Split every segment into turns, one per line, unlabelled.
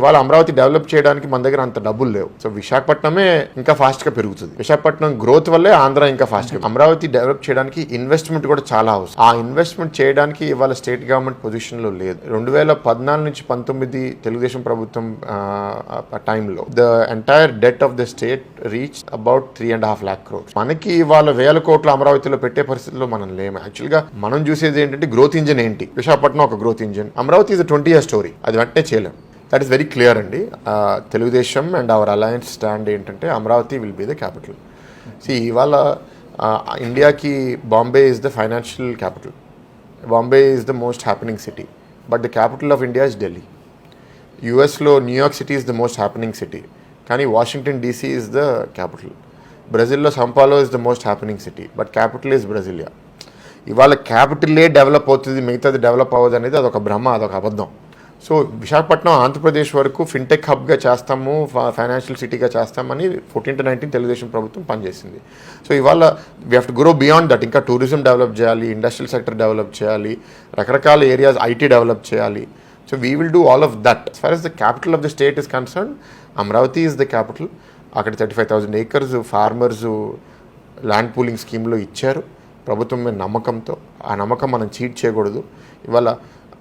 ఇవాళ అమరావతి డెవలప్ చేయడానికి మన దగ్గర అంత డబ్బులు లేవు. సో విశాఖపట్నమే ఇంకా ఫాస్ట్ గా పెరుగుతుంది. విశాఖపట్నం గ్రోత్ వల్లే ఆంధ్ర ఇంకా ఫాస్ట్ గా. అమరావతి డెవలప్ చేయడానికి ఇన్వెస్ట్మెంట్ కూడా చాలా అవసరం. ఆ ఇన్వెస్ట్మెంట్ చేయడానికి ఇవాళ స్టేట్ గవర్నమెంట్ పొజిషన్ లో లేదు. 2014 నుంచి 19 తెలుగుదేశం ప్రభుత్వం టైంలో the entire det of the state reach about 3.5 lakh crores. మనకి ఇవాళ 1000 కోట్ల అమరావతిలో పెట్టే పరిస్థితిలో మనం లేము. యాక్చువల్ గా మనం చూసేది ఏంటంటే గ్రోత్ ఇంజిన్ ఏంటి, విశాఖపట్నం ఒక growth engine, Amaravati is 20 year story. అది వెంటనే చేయలేం. దట్ ఈస్ వెరీ క్లియర్ అండి. Telugu Desam and our alliance stand ఏంటంటే Amaravati will be the capital. ఇవాళ ఇండియాకి Bombay is the financial capital, Bombay is the most happening city, but the capital of India is Delhi. యుఎస్లో New York city is the most happening city, కానీ Washington DC is the capital. బ్రెజిల్లో Sao Paulo is the most happening city, but capital is Brasilia. ఇవాళ క్యాపిటల్లే develop అవుతుంది, మిగతాది develop అవ్వదు అనేది అదొక భ్రమ, అదొక అబద్ధం. సో విశాఖపట్నం ఆంధ్రప్రదేశ్ వరకు ఫిన్టెక్ హబ్గా చేస్తాము, ఫైనాన్షియల్ సిటీగా చేస్తామని 14 to 19 తెలుగుదేశం ప్రభుత్వం పనిచేసింది. సో ఇవాళ we have to grow beyond that. ఇంకా టూరిజం డెవలప్ చేయాలి, ఇండస్ట్రియల్ సెక్టర్ డెవలప్ చేయాలి, రకరకాల ఏరియాస్ ఐటీ డెవలప్ చేయాలి. So we will do all of that. as far as the capital of the state is concerned, Amaravati is the capital. అక్కడ 35,000 acres farmers land pooling స్కీమ్లో ఇచ్చారు ప్రభుత్వం మీద నమ్మకంతో. ఆ నమ్మకం మనం చీట్ చేయకూడదు. ఇవాళ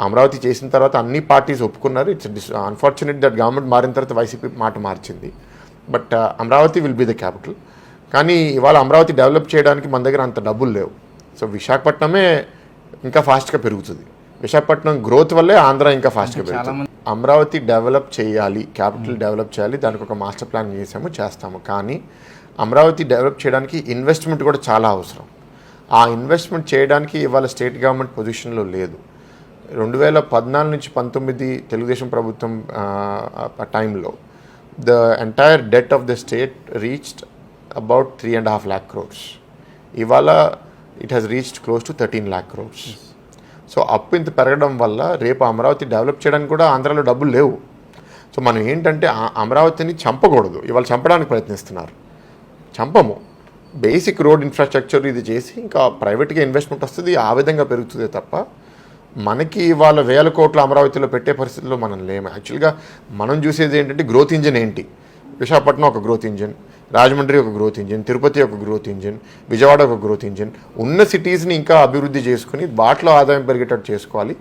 అమరావతి చేసిన తర్వాత అన్ని పార్టీస్ ఒప్పుకున్నారు. ఇట్స్ అన్ఫార్చునేట్ దట్ గవర్నమెంట్ మారిన తర్వాత వైసీపీ మాట మార్చింది. But Amaravati will be the capital. కానీ ఇవాళ అమరావతి డెవలప్ చేయడానికి మన దగ్గర అంత డబ్బులు లేవు. సో విశాఖపట్నమే ఇంకా ఫాస్ట్గా పెరుగుతుంది. విశాఖపట్నం గ్రోత్ వల్లే ఆంధ్ర ఇంకా ఫాస్ట్గా పెరుగుతుంది. అమరావతి డెవలప్ చేయాలి, క్యాపిటల్ డెవలప్ చేయాలి, దానికి ఒక మాస్టర్ ప్లాన్ చేస్తాము. కానీ అమరావతి డెవలప్ చేయడానికి ఇన్వెస్ట్మెంట్ కూడా చాలా అవసరం. ఆ ఇన్వెస్ట్మెంట్ చేయడానికి ఇవాళ స్టేట్ గవర్నమెంట్ పొజిషన్లో లేదు. 2014 నుంచి 19 తెలుగుదేశం ప్రభుత్వం టైంలో the entire det of the state reached about 3.5 lakh crores. ఇవాళ it has reached close to 13 lakh crores. So అప్పు ఇంత పెరగడం వల్ల రేపు అమరావతి డెవలప్ చేయడానికి కూడా ఆంధ్రాలో డబ్బులు లేవు. సో మనం ఏంటంటే అమరావతిని చంపకూడదు. ఇవాళ చంపడానికి ప్రయత్నిస్తున్నారు. చంపము. బేసిక్ రోడ్ ఇన్ఫ్రాస్ట్రక్చర్ ఇది చేసి ఇంకా ప్రైవేట్గా ఇన్వెస్ట్మెంట్ వస్తుంది, ఆ విధంగా పెరుగుతుంది తప్ప మనకి ఇవాళ 1000 కోట్ల అమరావతిలో పెట్టే పరిస్థితిలో మనం లేము. యాక్చువల్గా మనం చూసేది ఏంటంటే గ్రోత్ ఇంజిన్ ఏంటి, విశాఖపట్నం ఒక గ్రోత్ ఇంజిన్, రాజమండ్రి ఒక గ్రోత్ ఇంజిన్, తిరుపతి ఒక గ్రోత్ ఇంజిన్, విజయవాడ ఒక గ్రోత్ ఇంజిన్. ఉన్న సిటీస్ని ఇంకా అభివృద్ధి చేసుకుని వాటిలో ఆదాయం పెరిగేటట్టు చేసుకోవాలి.